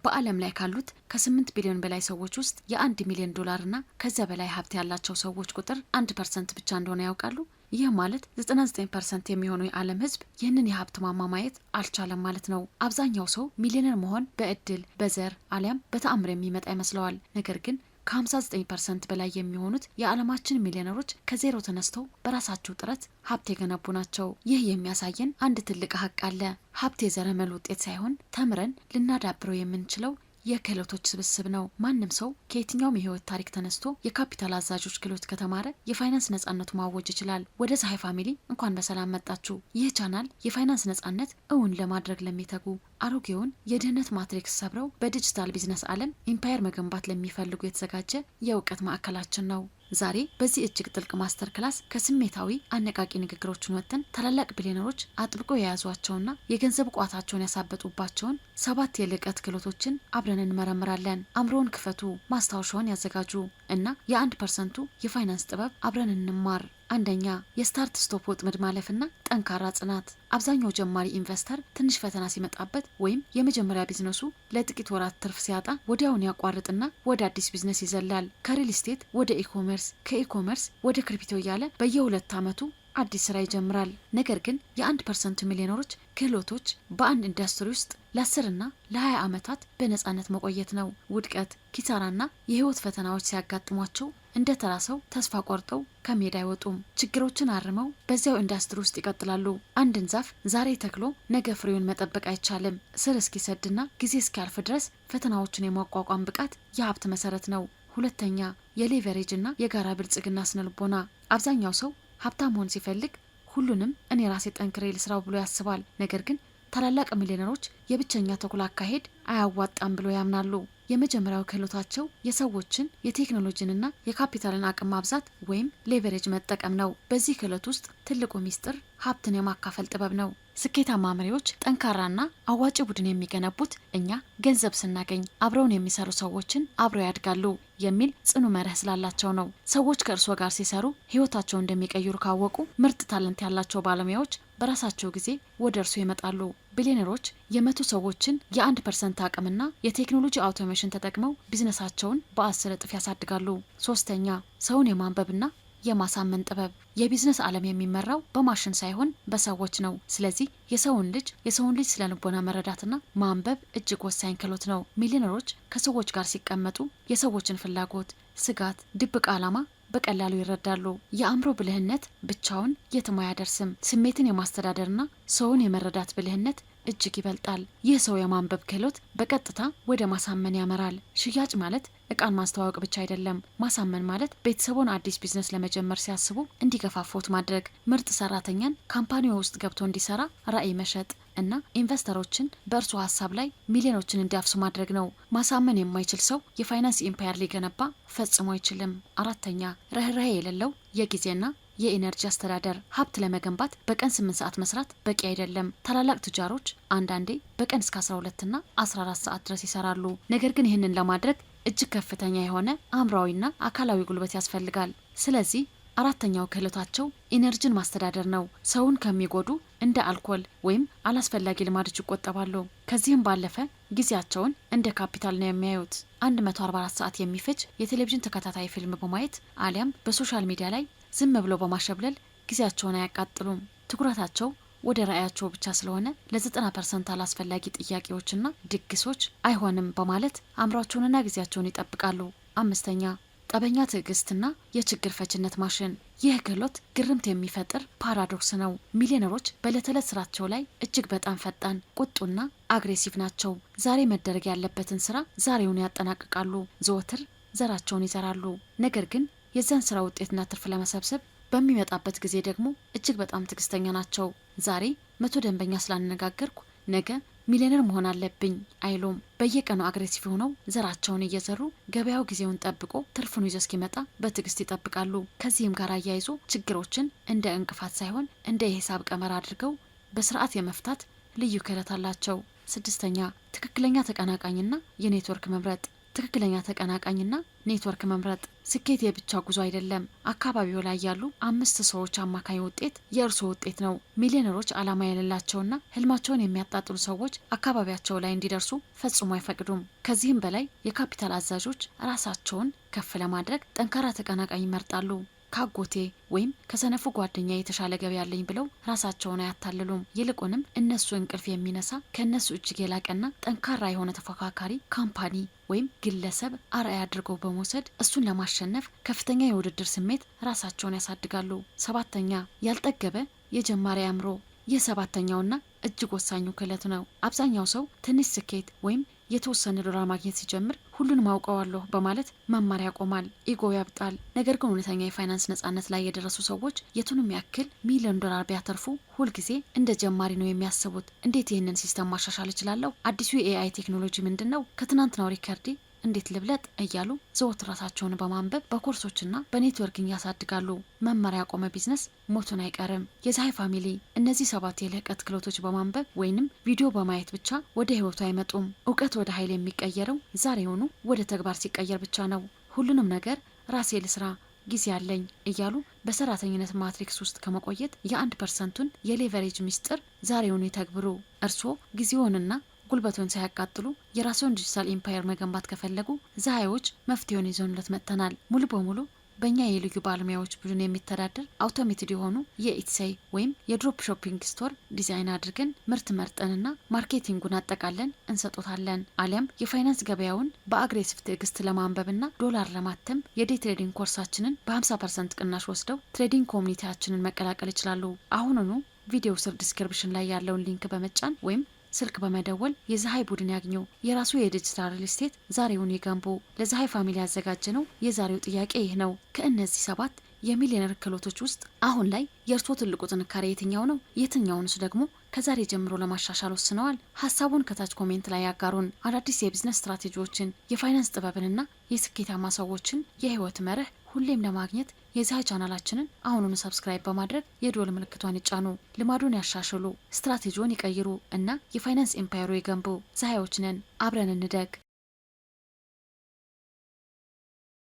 በዓለም ላይ ካሉት ከ8 ቢሊዮን በላይ ሰዎች ውስጥ የ1 ሚሊዮን ዶላርና ከዚያ በላይ ሀብት ያላቸው ሰዎች ቁጥር 1% ብቻ እንደሆነ ያውቃሉ? ይህ ማለት 99% የሚሆነው የዓለም ሕዝብ ይህንን የሀብት ማማ ማየት አልቻለም ማለት ነው። አብዛኛው ሰው ሚሊዮነር መሆን በእድል በዘር አሊያም በተአምር የሚመጣ ይመስለዋል። ነገር ግን ከ59% በላይ የሚሆኑት የዓለማችን ሚሊዮነሮች ከዜሮ ተነስተው በራሳቸው ጥረት ሀብት የገነቡ ናቸው። ይህ የሚያሳየን አንድ ትልቅ ሀቅ አለ። ሀብት የዘረመል ውጤት ሳይሆን ተምረን ልናዳብረው የምንችለው የክህሎቶች ስብስብ ነው። ማንም ሰው ከየትኛውም የህይወት ታሪክ ተነስቶ የካፒታል አዛዦች ክህሎት ከተማረ የፋይናንስ ነጻነቱ ማወጅ ይችላል። ወደ ፀሐይ ፋሚሊ እንኳን በሰላም መጣችሁ። ይህ ቻናል የፋይናንስ ነጻነት እውን ለማድረግ ለሚተጉ አሮጌውን የድህነት ማትሪክስ ሰብረው በዲጂታል ቢዝነስ ዓለም ኢምፓየር መገንባት ለሚፈልጉ የተዘጋጀ የእውቀት ማዕከላችን ነው። ዛሬ በዚህ እጅግ ጥልቅ ማስተር ክላስ ከስሜታዊ አነቃቂ ንግግሮችን ወጥተን ታላላቅ ቢሊዮነሮች አጥብቆ የያዟቸውና የገንዘብ ቋታቸውን ያሳበጡባቸውን 7 የልዕቀት ክህሎቶችን አብረን እንመረምራለን። አእምሮውን ክፈቱ፣ ማስታወሻውን ያዘጋጁ እና የ1%ቱ የፋይናንስ ጥበብ አብረን እንማር። አንደኛ፣ የስታርት ስቶፕ ወጥመድ ማለፍና ጠንካራ ጽናት። አብዛኛው ጀማሪ ኢንቨስተር ትንሽ ፈተና ሲመጣበት ወይም የመጀመሪያ ቢዝነሱ ለጥቂት ወራት ትርፍ ሲያጣ ወዲያውን ያቋርጥና ወደ አዲስ ቢዝነስ ይዘላል። ከሪል ስቴት ወደ ኢኮመርስ፣ ከኢኮመርስ ወደ ክሪፕቶ እያለ በየ2 ዓመቱ አዲስ ስራ ይጀምራል። ነገር ግን የ1% ሚሊዮነሮች ክህሎቶች በአንድ ኢንዱስትሪ ውስጥ ለ10 እና ለ20 ዓመታት በነጻነት መቆየት ነው። ውድቀት፣ ኪሳራና የህይወት ፈተናዎች ሲያጋጥሟቸው እንደ ተራ ሰው ተስፋ ቆርጠው ከሜዳ አይወጡም። ችግሮችን አርመው በዚያው ኢንዱስትሪ ውስጥ ይቀጥላሉ። አንድን ዛፍ ዛሬ ተክሎ ነገ ፍሬውን መጠበቅ አይቻልም። ስር እስኪሰድና ጊዜ እስኪያልፍ ድረስ ፈተናዎችን የማቋቋም ብቃት የሀብት መሰረት ነው። ሁለተኛ፣ የሌቨሬጅ እና የጋራ ብልጽግና ስነልቦና። አብዛኛው ሰው ሀብታም መሆን ሲፈልግ ሁሉንም እኔ ራሴ ጠንክሬ ልስራው ብሎ ያስባል። ነገር ግን ታላላቅ ሚሊዮነሮች የብቸኛ ተኩል አካሄድ አያዋጣም ብሎ ያምናሉ። የመጀመሪያው ክህሎታቸው የሰዎችን የቴክኖሎጂንና የካፒታልን አቅም ማብዛት ወይም ሌቨሬጅ መጠቀም ነው። በዚህ ክህሎት ውስጥ ትልቁ ሚስጥር ሀብትን የማካፈል ጥበብ ነው። ስኬታማ መሪዎች ጠንካራና አዋጭ ቡድን የሚገነቡት እኛ ገንዘብ ስናገኝ አብረውን የሚሰሩ ሰዎችን አብረው ያድጋሉ የሚል ጽኑ መርህ ስላላቸው ነው። ሰዎች ከእርስዎ ጋር ሲሰሩ ህይወታቸው እንደሚቀይሩ ካወቁ ምርጥ ታለንት ያላቸው ባለሙያዎች በራሳቸው ጊዜ ወደ እርሱ ይመጣሉ። ቢሊዮነሮች የ100 ሰዎችን የ1% አቅምና የቴክኖሎጂ አውቶሜሽን ተጠቅመው ቢዝነሳቸውን በ10 እጥፍ ያሳድጋሉ። ሶስተኛ፣ ሰውን የማንበብና የማሳመን ጥበብ። የቢዝነስ ዓለም የሚመራው በማሽን ሳይሆን በሰዎች ነው። ስለዚህ የሰውን ልጅ ስለልቦና መረዳትና ማንበብ እጅግ ወሳኝ ክህሎት ነው። ሚሊዮነሮች ከሰዎች ጋር ሲቀመጡ የሰዎችን ፍላጎት፣ ስጋት፣ ድብቅ ዓላማ በቀላሉ ይረዳሉ። የአእምሮ ብልህነት ብቻውን የትም አያደርስም። ስሜትን የማስተዳደርና ሰውን የመረዳት ብልህነት እጅግ ይበልጣል። ይህ ሰው የማንበብ ክህሎት በቀጥታ ወደ ማሳመን ያመራል። ሽያጭ ማለት እቃን ማስተዋወቅ ብቻ አይደለም። ማሳመን ማለት ቤተሰቡን አዲስ ቢዝነስ ለመጀመር ሲያስቡ እንዲገፋፎት ማድረግ፣ ምርጥ ሰራተኛን ካምፓኒው ውስጥ ገብቶ እንዲሰራ ራዕይ መሸጥ እና ኢንቨስተሮችን በእርሱ ሀሳብ ላይ ሚሊዮኖችን እንዲያፍሱ ማድረግ ነው። ማሳመን የማይችል ሰው የፋይናንስ ኢምፓየር ሊገነባ ፈጽሞ አይችልም። አራተኛ፣ ርህራሄ የሌለው የጊዜና የኢነርጂ አስተዳደር። ሀብት ለመገንባት በቀን 8 ሰዓት መስራት በቂ አይደለም። ታላላቅ ቱጃሮች አንዳንዴ በቀን እስከ 12 እና 14 ሰዓት ድረስ ይሰራሉ። ነገር ግን ይህንን ለማድረግ እጅግ ከፍተኛ የሆነ አእምሯዊና አካላዊ ጉልበት ያስፈልጋል። ስለዚህ አራተኛው ክህሎታቸው ኢነርጂን ማስተዳደር ነው። ሰውን ከሚጎዱ እንደ አልኮል ወይም አላስፈላጊ ልማዶች ይቆጠባሉ። ከዚህም ባለፈ ጊዜያቸውን እንደ ካፒታል ነው የሚያዩት። 144 ሰዓት የሚፈጅ የቴሌቪዥን ተከታታይ ፊልም በማየት አሊያም በሶሻል ሚዲያ ላይ ዝም ብሎ በማሸብለል ጊዜያቸውን አያቃጥሉም። ትኩረታቸው ወደ ራዕያቸው ብቻ ስለሆነ ለ90% አላስፈላጊ ጥያቄዎችና ድግሶች አይሆንም በማለት አእምሯቸውንና ጊዜያቸውን ይጠብቃሉ። አምስተኛ፣ ጠበኛ ትዕግስትና የችግር ፈችነት ማሽን። ይህ ክህሎት ግርምት የሚፈጥር ፓራዶክስ ነው። ሚሊዮነሮች በዕለት ተዕለት ስራቸው ላይ እጅግ በጣም ፈጣን፣ ቁጡና አግሬሲቭ ናቸው። ዛሬ መደረግ ያለበትን ስራ ዛሬውን ያጠናቅቃሉ። ዘወትር ዘራቸውን ይዘራሉ። ነገር ግን የዚያን ስራ ውጤትና ትርፍ ለመሰብሰብ በሚመጣበት ጊዜ ደግሞ እጅግ በጣም ትዕግስተኛ ናቸው። ዛሬ 100 ደንበኛ ስላነጋገርኩ ነገ ሚሊዮነር መሆን አለብኝ አይሉም። በየቀኑ አግሬሲቭ ሆነው ዘራቸውን እየዘሩ ገበያው ጊዜውን ጠብቆ ትርፉን ይዞ እስኪመጣ በትዕግስት ይጠብቃሉ። ከዚህም ጋር አያይዞ ችግሮችን እንደ እንቅፋት ሳይሆን እንደ የሂሳብ ቀመር አድርገው በስርዓት የመፍታት ልዩ ክህሎት አላቸው። ስድስተኛ፣ ትክክለኛ ተቀናቃኝና የኔትወርክ መምረጥ። ትክክለኛ ተቀናቃኝና ኔትወርክ መምረጥ። ስኬት የብቻ ጉዞ አይደለም። አካባቢው ላይ ያሉ 5 ሰዎች አማካኝ ውጤት የእርስዎ ውጤት ነው። ሚሊዮነሮች ዓላማ የሌላቸውና ህልማቸውን የሚያጣጥሉ ሰዎች አካባቢያቸው ላይ እንዲደርሱ ፈጽሞ አይፈቅዱም። ከዚህም በላይ የካፒታል አዛዦች ራሳቸውን ከፍ ለማድረግ ጠንካራ ተቀናቃኝ ይመርጣሉ። ካጎቴ ወይም ከሰነፉ ጓደኛ የተሻለ ገቢ ያለኝ ብለው ራሳቸውን አያታልሉም። ይልቁንም እነሱ እንቅልፍ የሚነሳ ከእነሱ እጅግ የላቀና ጠንካራ የሆነ ተፎካካሪ ካምፓኒ ወይም ግለሰብ አርአያ አድርገው በመውሰድ እሱን ለማሸነፍ ከፍተኛ የውድድር ስሜት ራሳቸውን ያሳድጋሉ። 7ኛ ያልጠገበ የጀማሪ አእምሮ። ይህ 7ኛውና እጅግ ወሳኙ ክህሎት ነው። አብዛኛው ሰው ትንሽ ስኬት ወይም የተወሰነ ዶላር ማግኘት ሲጀምር ሁሉንም አውቀዋለሁ በማለት መማር ያቆማል፣ ኢጎ ያብጣል። ነገር ግን እውነተኛ የፋይናንስ ነጻነት ላይ የደረሱ ሰዎች የቱንም ያክል ሚሊዮን ዶላር ቢያተርፉ ሁልጊዜ እንደ ጀማሪ ነው የሚያስቡት። እንዴት ይህንን ሲስተም ማሻሻል እችላለሁ? አዲሱ የኤአይ ቴክኖሎጂ ምንድን ነው? ከትናንትናው ሪከርዴ እንዴት ልብለጥ እያሉ ዘወትር ራሳቸውን በማንበብ በኮርሶችና በኔትወርኪንግ ያሳድጋሉ። መማር ያቆመ ቢዝነስ ሞቱን አይቀርም። የፀሐይ ፋሚሊ እነዚህ 7 የልህቀት ክህሎቶች በማንበብ ወይንም ቪዲዮ በማየት ብቻ ወደ ህይወቱ አይመጡም። እውቀት ወደ ኃይል የሚቀየረው ዛሬውኑ ወደ ተግባር ሲቀየር ብቻ ነው። ሁሉንም ነገር ራሴ ልስራ ጊዜ አለኝ እያሉ በሰራተኝነት ማትሪክስ ውስጥ ከመቆየት የ1%ን የሌቨሬጅ ሚስጥር ዛሬውኑ ይተግብሩ። እርስዎ ጊዜውንና ጉልበቱን ሳያቃጥሉ የራስዎን ዲጂታል ኢምፓየር መገንባት ከፈለጉ ፀሐዮች መፍትሄውን ይዘውለት መጥተናል። ሙሉ በሙሉ በእኛ የልዩ ባለሙያዎች ቡድን የሚተዳደር አውቶሜትድ የሆኑ የኢትሳይ ወይም የድሮፕ ሾፒንግ ስቶር ዲዛይን አድርገን ምርት መርጠንና ማርኬቲንጉን አጠቃለን እንሰጦታለን። አሊያም የፋይናንስ ገበያውን በአግሬሲቭ ትዕግስት ለማንበብና ዶላር ለማተም የዴይ ትሬዲንግ ኮርሳችንን በ50% ቅናሽ ወስደው ትሬዲንግ ኮሚኒቲያችንን መቀላቀል ይችላሉ። አሁኑኑ ቪዲዮ ስር ዲስክሪፕሽን ላይ ያለውን ሊንክ በመጫን ወይም ስልክ በመደወል የፀሐይ ቡድን ያግኙ። የራሱ የዲጂታል ሪል ስቴት ዛሬውን ይገንቡ። ለፀሐይ ፋሚሊ ያዘጋጀ ነው የዛሬው ጥያቄ ይህ ነው። ከእነዚህ 7 የሚሊዮነር ክህሎቶች ውስጥ አሁን ላይ የእርስዎ ትልቁ ጥንካሬ የትኛው ነው? የትኛውንስ ደግሞ ከዛሬ ጀምሮ ለማሻሻል ወስነዋል? ሀሳቡን ከታች ኮሜንት ላይ ያጋሩን። አዳዲስ የቢዝነስ ስትራቴጂዎችን፣ የፋይናንስ ጥበብንና የስኬታማ ሰዎችን የህይወት መርህ ሁሌም ለማግኘት የፀሐይ ቻናላችንን አሁኑን ሰብስክራይብ በማድረግ የዶል ምልክቷን ይጫኑ። ልማዱን ያሻሽሉ፣ ስትራቴጂውን ይቀይሩ እና የፋይናንስ ኤምፓየሩ ይገንቡ። ፀሐዮች ነን፣ አብረን እንደግ።